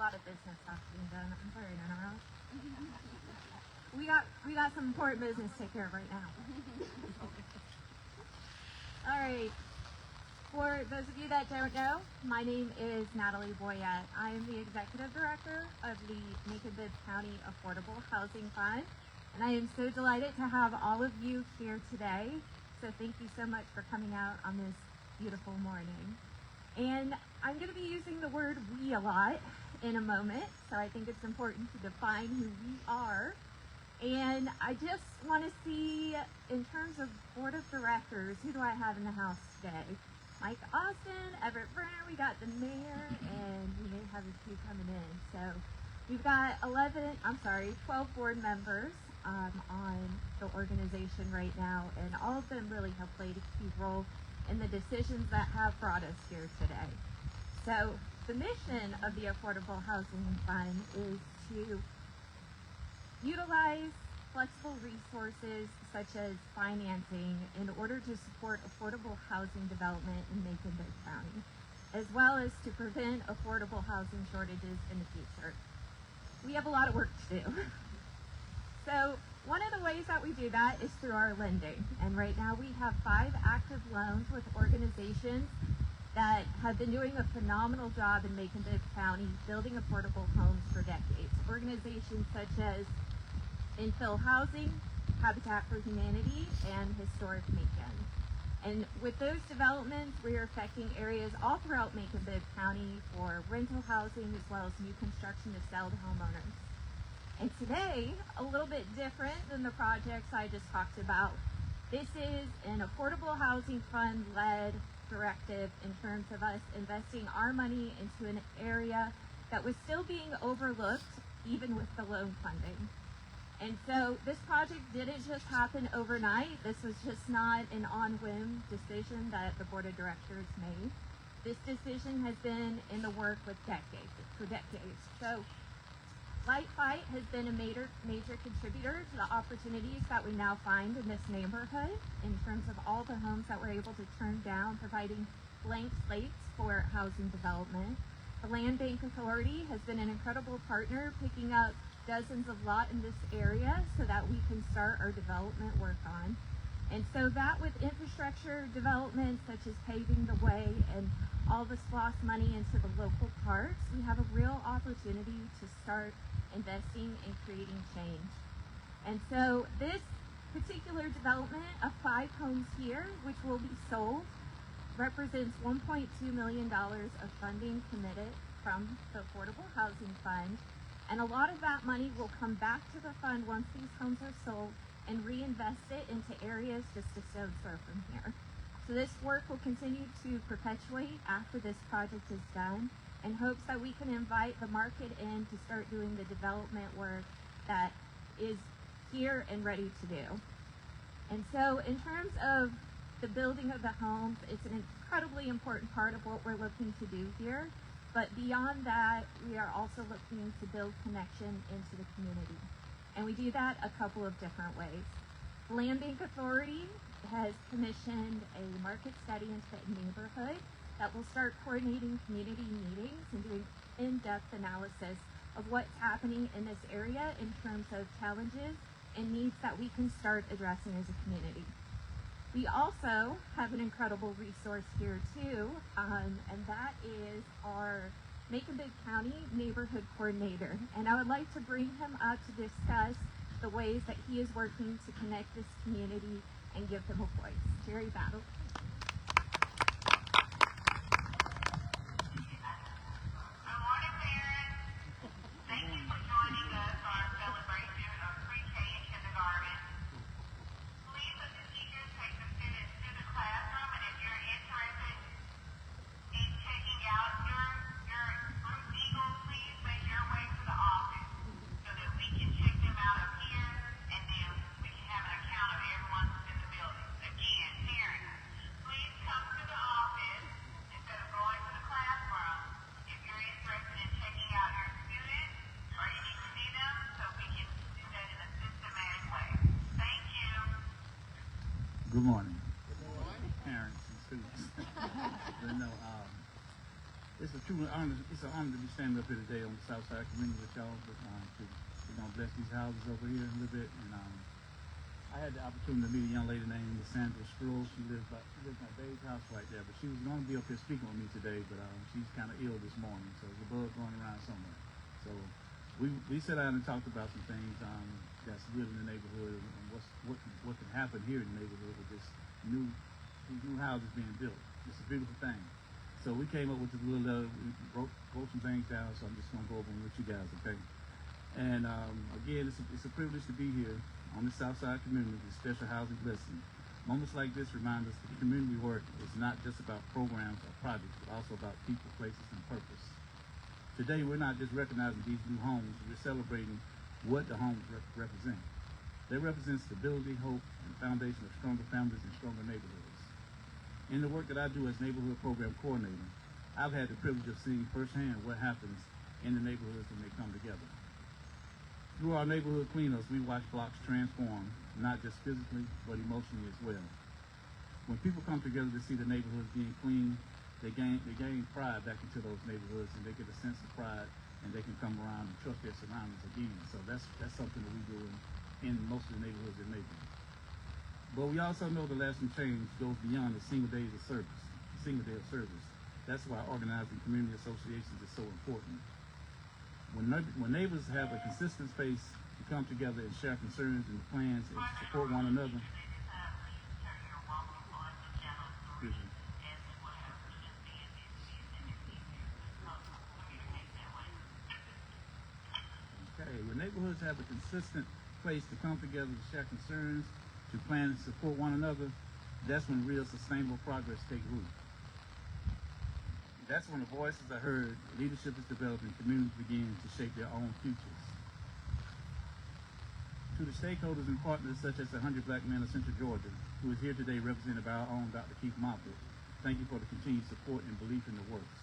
lot of business stuff being done. I'm sorry, no. We got some important business to take care of right now. All right. For those of you that don't know, my name is Natalie Boyette. I am the Executive Director of the Macon-Bibb County Affordable Housing Fund, and I am so delighted to have all of you here today. So thank you so much for coming out on this beautiful morning. And I'm going to be using the word we a lot in a moment, so I think it's important to define who we are. And I just want to see, in terms of board of directors, who do I have in the house today? Mike Austin, Everett Brenner, we got the mayor, and we may have a few coming in. So we've got 12 board members on the organization right now, and all of them really have played a key role in the decisions that have brought us here today. So the mission of the Affordable Housing Fund is to utilize flexible resources such as financing in order to support affordable housing development in Macon-Bibb County, as well as to prevent affordable housing shortages in the future. We have a lot of work to do. So one of the ways that we do that is through our lending. And right now we have 5 active loans with organizations that have been doing a phenomenal job in Macon-Bibb County building affordable homes for decades. Organizations such as Infill Housing, Habitat for Humanity, and Historic Macon. And with those developments, we are affecting areas all throughout Macon-Bibb County for rental housing as well as new construction to sell to homeowners. And today, a little bit different than the projects I just talked about. This is an Affordable Housing Fund-led directive in terms of us investing our money into an area that was still being overlooked even with the loan funding. And so this project didn't just happen overnight. This was just not an on-whim decision that the board of directors made. This decision has been in the work for decades. So Light Fight has been a major contributor to the opportunities that we now find in this neighborhood in terms of all the homes that we're able to turn down, providing blank slates for housing development. The Land Bank Authority has been an incredible partner, picking up dozens of lots in this area so that we can start our development work on. And so that with infrastructure development such as paving the way and all the SPLOST money into the local parks, we have a real opportunity to start investing and creating change. And so this particular development of 5 homes here, which will be sold, represents $1.2 million of funding committed from the Affordable Housing Fund. And a lot of that money will come back to the fund once these homes are sold and reinvest it into areas just a stone's throw from here. So this work will continue to perpetuate after this project is done, in hopes that we can invite the market in to start doing the development work that is here and ready to do. And so in terms of the building of the homes, it's an incredibly important part of what we're looking to do here. But beyond that, we are also looking to build connection into the community. And we do that a couple of different ways. The Land Bank Authority has commissioned a market study into the neighborhood that will start coordinating community meetings and doing in-depth analysis of what's happening in this area in terms of challenges and needs that we can start addressing as a community. We also have an incredible resource here too, and that is our Macon-Bibb County Neighborhood Coordinator. And I would like to bring him up to discuss the ways that he is working to connect this community and give them a voice. Jerry Battle. Good morning. Good morning. Parents and students. But no, this it's a true honor. It's an honor to be standing up here today on the South Side community with y'all. But we're gonna bless these houses over here a little bit. And I had the opportunity to meet a young lady named Sandra Sproul. She lives in my baby's house right there. But she was going to be up here speaking with me today. But she's kind of ill this morning, so there's a bug going around somewhere. So we sat down and talked about some things that's good in the neighborhood and what can happen here in the neighborhood with these new houses being built. It's a beautiful thing. So we came up with this little, we wrote some things down, so I'm just going to go over them with you guys, okay? And again, it's a privilege to be here on the Southside community with special housing blessing. Moments like this remind us that community work is not just about programs or projects, but also about people, places, and purpose. Today, we're not just recognizing these new homes, we're celebrating what the homes represent. They represent stability, hope, and the foundation of stronger families and stronger neighborhoods. In the work that I do as neighborhood program coordinator, I've had the privilege of seeing firsthand what happens in the neighborhoods when they come together. Through our neighborhood cleanups, we watch blocks transform, not just physically, but emotionally as well. When people come together to see the neighborhoods being clean, they gain pride back into those neighborhoods, and they get a sense of pride, and they can come around and trust their surroundings again. So that's something that we do in most of the neighborhoods in Macon. But we also know the lasting change goes beyond a single day of service. That's why organizing community associations is so important. When neighbors have a consistent space to come together and share concerns and plans and to support one another. Okay, when neighborhoods have a consistent place to come together to share concerns, to plan and support one another, that's when real sustainable progress takes root. That's when the voices are heard, leadership is developed, and communities begin to shape their own futures. To the stakeholders and partners such as the 100 Black Men of Central Georgia, who is here today represented by our own Dr. Keith Moffitt, thank you for the continued support and belief in the works.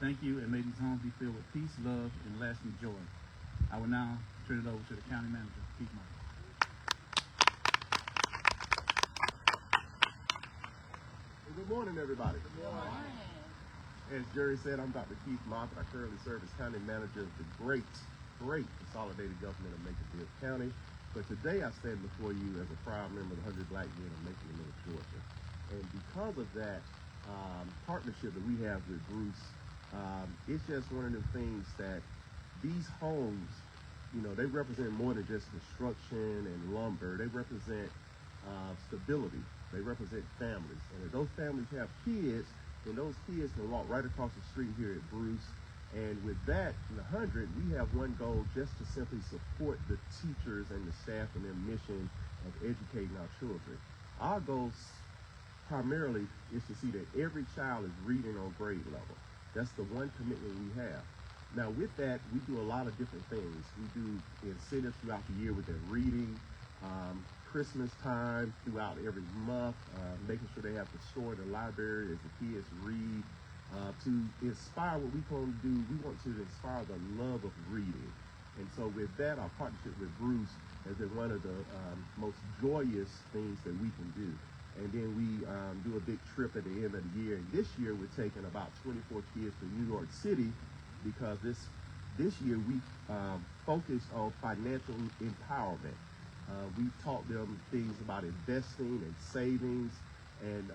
Thank you, and may these homes be filled with peace, love, and lasting joy. I will now turn it over to the County Manager, Keith Moffitt. Good morning, everybody. Good morning. As Jerry said, I'm Dr. Keith Moffitt. I currently serve as County Manager of the great consolidated government of Macon-Bibb County. But today I stand before you as a proud member of the 100 Black Men of Macon-Bibb, Georgia. And because of that partnership that we have with Bruce, it's just one of the things that these homes, they represent more than just construction and lumber. They represent stability. They represent families. And if those families have kids, then those kids can walk right across the street here at Bruce. And with that, in the 100, we have one goal, just to simply support the teachers and the staff in their mission of educating our children. Our goal primarily is to see that every child is reading on grade level. That's the one commitment we have. Now with that, we do a lot of different things. We do incentives throughout the year with their reading, Christmas time throughout every month, making sure they have the store, the library as the kids read, to inspire what we want to do. We want to inspire the love of reading. And so with that, our partnership with Bruce has been one of the most joyous things that we can do. And then we do a big trip at the end of the year. And this year we're taking about 24 kids to New York City, because this year we focused on financial empowerment. We taught them things about investing and savings, and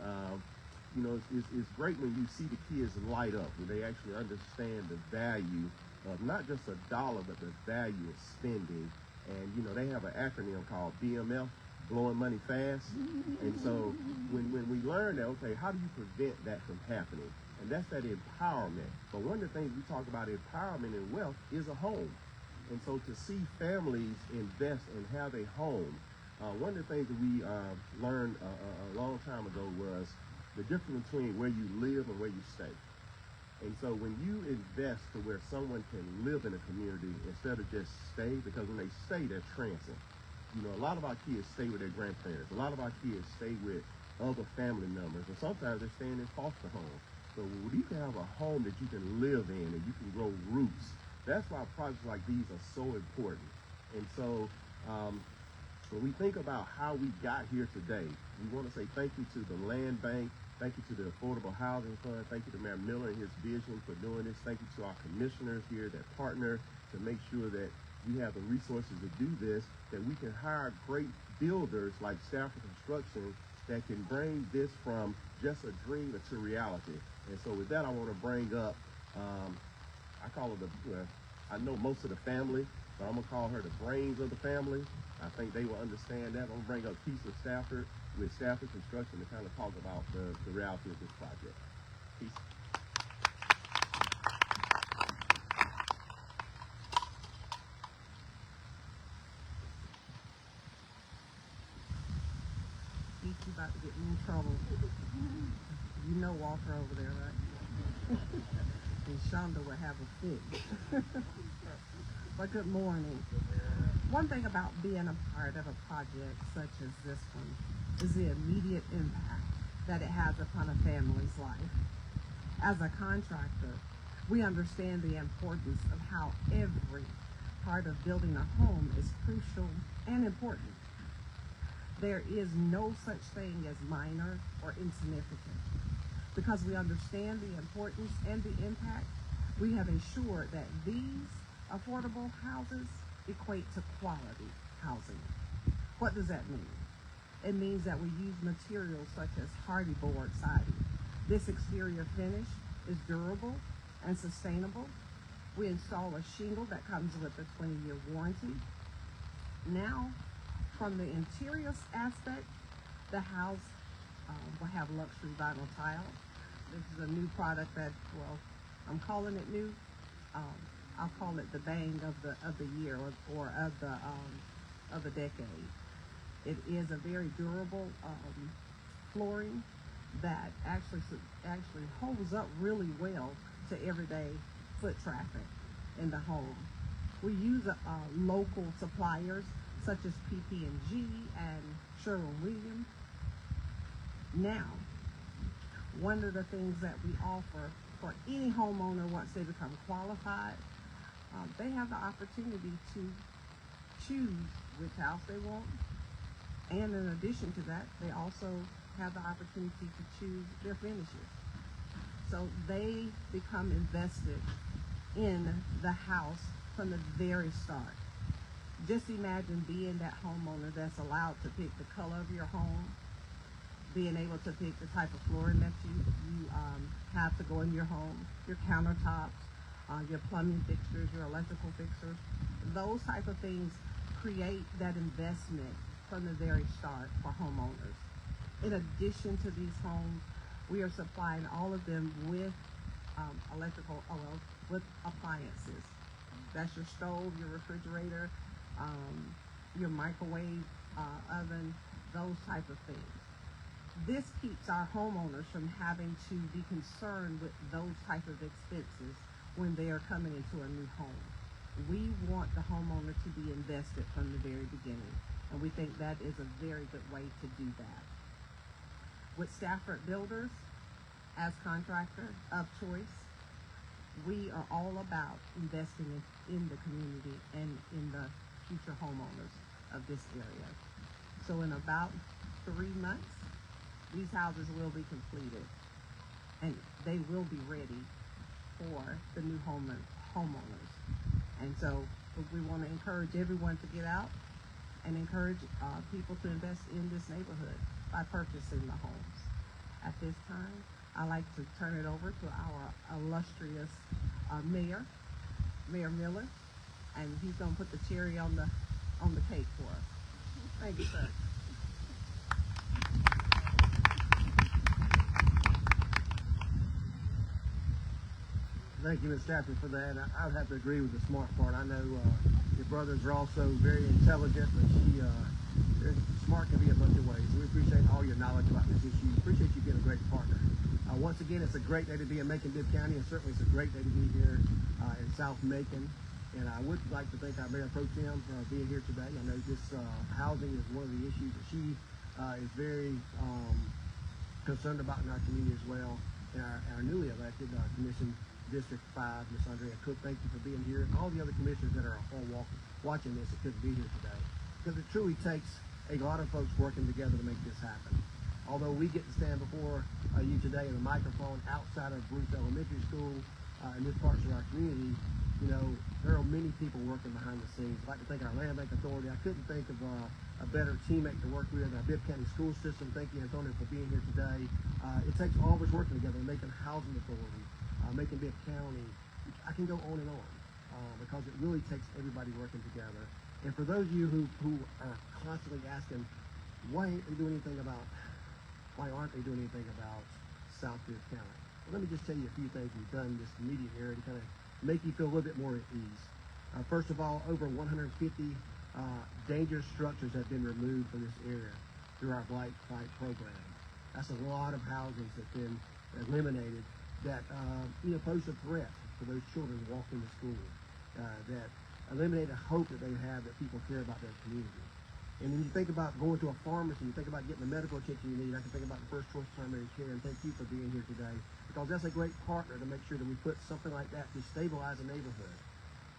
it's great when you see the kids light up, when they actually understand the value of not just a dollar, but the value of spending. And they have an acronym called BMF, blowing money fast. And so when we learn that, okay, how do you prevent that from happening? And that's that empowerment. But one of the things we talk about empowerment and wealth is a home. And so to see families invest and have a home, one of the things that we learned a long time ago was the difference between where you live and where you stay. And so when you invest to where someone can live in a community instead of just stay, because when they stay, they're transient. A lot of our kids stay with their grandparents. A lot of our kids stay with other family members, and sometimes they're staying in foster homes. So when you can have a home that you can live in and you can grow roots, that's why projects like these are so important. And so when we think about how we got here today, we want to say thank you to the Land Bank Thank you to the Affordable Housing Fund. Thank you to Mayor Miller and his vision for doing this. Thank you to our commissioners here that partner to make sure that we have the resources to do this, that we can hire great builders like Stafford Construction that can bring this from just a dream to reality. And so with that, I want to bring up, I call her I know most of the family, but I'm going to call her the brains of the family. I think they will understand that. I'm going to bring up Keisha Stafford with Stafford Construction to kind of talk about the reality of this project. Keisha. You about to get me in trouble. You know Walter over there, right? And Shonda would have a fit. But good morning. One thing about being a part of a project such as this one is the immediate impact that it has upon a family's life. As a contractor, we understand the importance of how every part of building a home is crucial and important. There is no such thing as minor or insignificant. Because we understand the importance and the impact, we have ensured that these affordable houses equate to quality housing. What does that mean? It means that we use materials such as hardy board siding. This exterior finish is durable and sustainable. We install a shingle that comes with a 20-year warranty. Now, from the interior aspect, the house will have luxury vinyl tile. This is a new product that, well, I'm calling it new. I'll call it the bang of the year or of the decade. It is a very durable flooring that actually holds up really well to everyday foot traffic in the home. We use local suppliers such as PP&G and Sherwin-Williams. Now, one of the things that we offer for any homeowner once they become qualified, they have the opportunity to choose which house they want. And in addition to that, they also have the opportunity to choose their finishes. So they become invested in the house from the very start. Just imagine being that homeowner that's allowed to pick the color of your home, being able to pick the type of flooring that you have to go in your home, your countertops, your plumbing fixtures, your electrical fixtures. Those type of things create that investment from the very start for homeowners. In addition to these homes, we are supplying all of them with with appliances. That's your stove, your refrigerator, your microwave oven, those type of things. This keeps our homeowners from having to be concerned with those type of expenses when they are coming into a new home. We want the homeowner to be invested from the very beginning, and we think that is a very good way to do that. With Stafford Builders, as contractor of choice, we are all about investing in the community and in the future homeowners of this area. So in about 3 months, these houses will be completed and they will be ready for the new homeowners. And so we want to encourage everyone to get out and encourage people to invest in this neighborhood by purchasing the homes. At this time, I'd like to turn it over to our illustrious Mayor Miller, and he's going to put the cherry on the cake for us. Thank you, sir. Thank you, Ms. Stafford, for that. I would have to agree with the smart part. I know your brothers are also very intelligent, but smart can be a bunch of ways. So we appreciate all your knowledge about this issue. Appreciate you being a great partner. Once again, it's a great day to be in Macon-Bibb County, and certainly it's a great day to be here in South Macon. And I would like to thank our Mayor Pro Tem for being here today. I know this housing is one of the issues that she is very concerned about in our community as well. And our newly elected Commission District 5, Ms. Andrea Cook, thank you for being here. And all the other commissioners that are watching this that couldn't be here today. Because it truly takes a lot of folks working together to make this happen. although we get to stand before you today in a microphone outside of Bruce Elementary School in this parts of our community, you know, there are many people working behind the scenes. I'd like to thank our Land Bank Authority. I couldn't think of a better teammate to work with. Our Bibb County School System, thank you, Antonio, for being here today. It takes all of us working together, Macon Housing Authority, Macon-Bibb County. I can go on and on because it really takes everybody working together. And for those of you who are constantly asking, why aren't they doing anything about South Bibb County? Well, let me just tell you a few things we've done in this immediate area to kind of make you feel a little bit more at ease. First of all, over 150 dangerous structures have been removed from this area through our Blight Fight program. That's a lot of housings that have been eliminated that pose a threat for those children walking to school, that eliminate a hope that they have that people care about their community. And when you think about going to a pharmacy, you think about getting the medical attention you need, I can think about the First Choice Primary Care, and thank you for being here today, because that's a great partner to make sure that we put something like that to stabilize a neighborhood.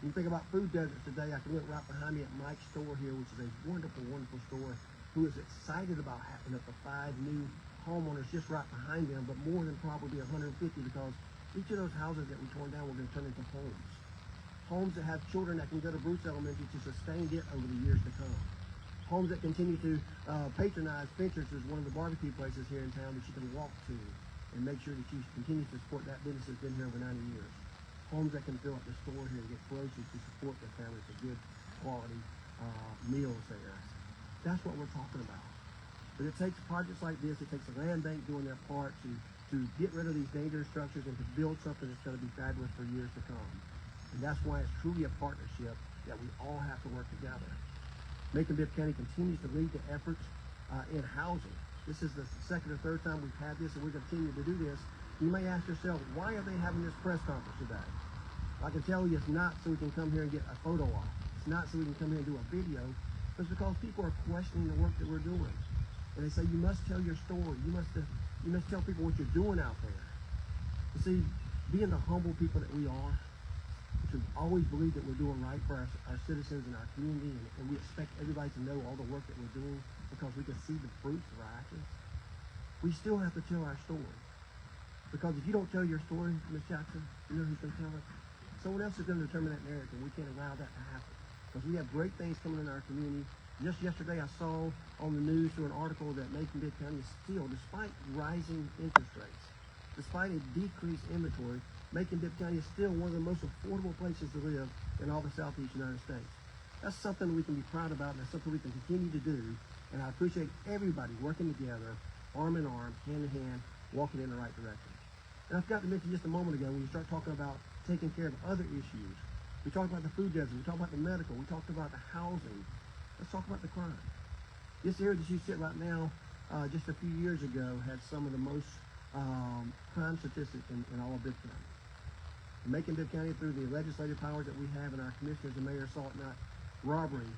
When you think about food deserts today, I can look right behind me at Mike's store here, which is a wonderful, wonderful store, who is excited about having up to 5 new homeowners just right behind them, but more than probably 150, because each of those houses that we torn down, we're going to turn into homes. Homes that have children that can go to Bruce Elementary to sustain it over the years to come. Homes that continue to patronize Fincher's is one of the barbecue places here in town that you can walk to and make sure that you continue to support that business that's been here over 90 years. Homes that can fill up the store here and get groceries to support their families for good quality meals there. That's what we're talking about. But it takes projects like this, it takes the land bank doing their part to get rid of these dangerous structures and to build something that's going to be fabulous for years to come. And that's why it's truly a partnership that we all have to work together. Macon-Bibb County continues to lead the efforts in housing. This is the second or third time we've had this, and we're going to continue to do this. You may ask yourself, why are they having this press conference today? I can tell you it's not so we can come here and get a photo op. It's not so we can come here and do a video. It's because people are questioning the work that we're doing. And they say, you must tell your story. You must tell people what you're doing out there. You see, being the humble people that we are, to always believe that we're doing right for our citizens and our community, and we expect everybody to know all the work that we're doing because we can see the fruits of our actions. We still have to tell our story. Because if you don't tell your story, Ms. Jackson, you know who's going to tell it? Someone else is going to determine that narrative. We can't allow that to happen. Because we have great things coming in our community. Just yesterday I saw on the news through an article that Macon-Bibb County is still, despite rising interest rates, despite a decreased inventory, Macon-Bibb County is still one of the most affordable places to live in all the southeast United States. That's something we can be proud about, and that's something we can continue to do. And I appreciate everybody working together, arm in arm, hand in hand, walking in the right direction. And I forgot to mention just a moment ago, when you start talking about taking care of other issues, we talked about the food desert, we talked about the medical, we talked about the housing. Let's talk about the crime. This area that you sit right now, just a few years ago, had some of the most crime statistics in all of Bibb County. Macon-Bibb County, through the legislative powers that we have and our commissioners and mayor saw it not robbery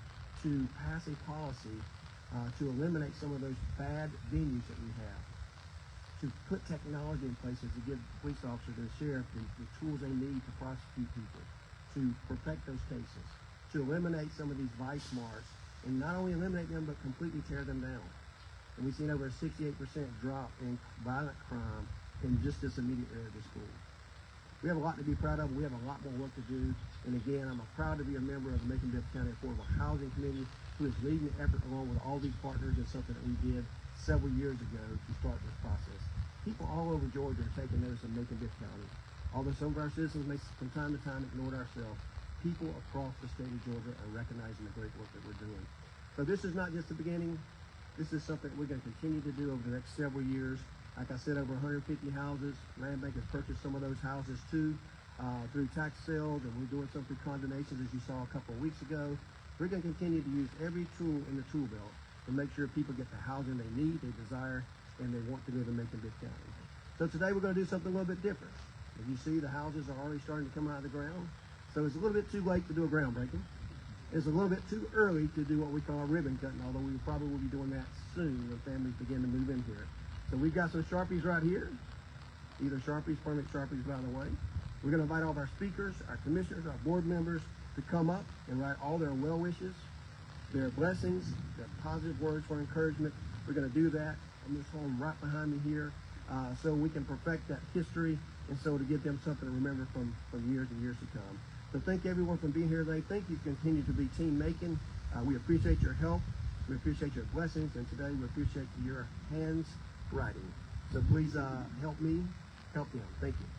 to pass a policy to eliminate some of those bad venues that we have, to put technology in places to give police officers and the sheriff the tools they need to prosecute people, to protect those cases, to eliminate some of these vice marts, and not only eliminate them, but completely tear them down. And we've seen over a 68% drop in violent crime in just this immediate area of the school. We have a lot to be proud of. We have a lot more work to do. And again, I'm proud to be a member of the Macon-Bibb County Affordable Housing Committee, who is leading the effort along with all these partners in something that we did several years ago to start this process. People all over Georgia are taking notice of Macon-Bibb County. Although some of our citizens may from time to time ignore it ourselves, people across the state of Georgia are recognizing the great work that we're doing. So this is not just the beginning. This is something that we're going to continue to do over the next several years. Like I said, over 150 houses. Land Bank has purchased some of those houses too through tax sales, and we're doing some through condemnations, as you saw a couple of weeks ago. We're going to continue to use every tool in the tool belt to make sure people get the housing they need, they desire, and they want to live in Macon-Bibb County. So today we're going to do something a little bit different. As you see, the houses are already starting to come out of the ground. So it's a little bit too late to do a groundbreaking. It's a little bit too early to do what we call ribbon cutting, although we probably will be doing that soon when families begin to move in here. So we've got some Sharpies right here. Either Sharpies, permanent Sharpies, by the way. We're going to invite all of our speakers, our commissioners, our board members to come up and write all their well wishes, their blessings, their positive words for encouragement. We're going to do that on this home right behind me here, so we can perfect that history, and so to give them something to remember from years and years to come. So thank everyone for being here today. Thank you. Continue to be Team Macon. We appreciate your help. We appreciate your blessings, and today we appreciate your hands writing. So please help me, help them. Thank you.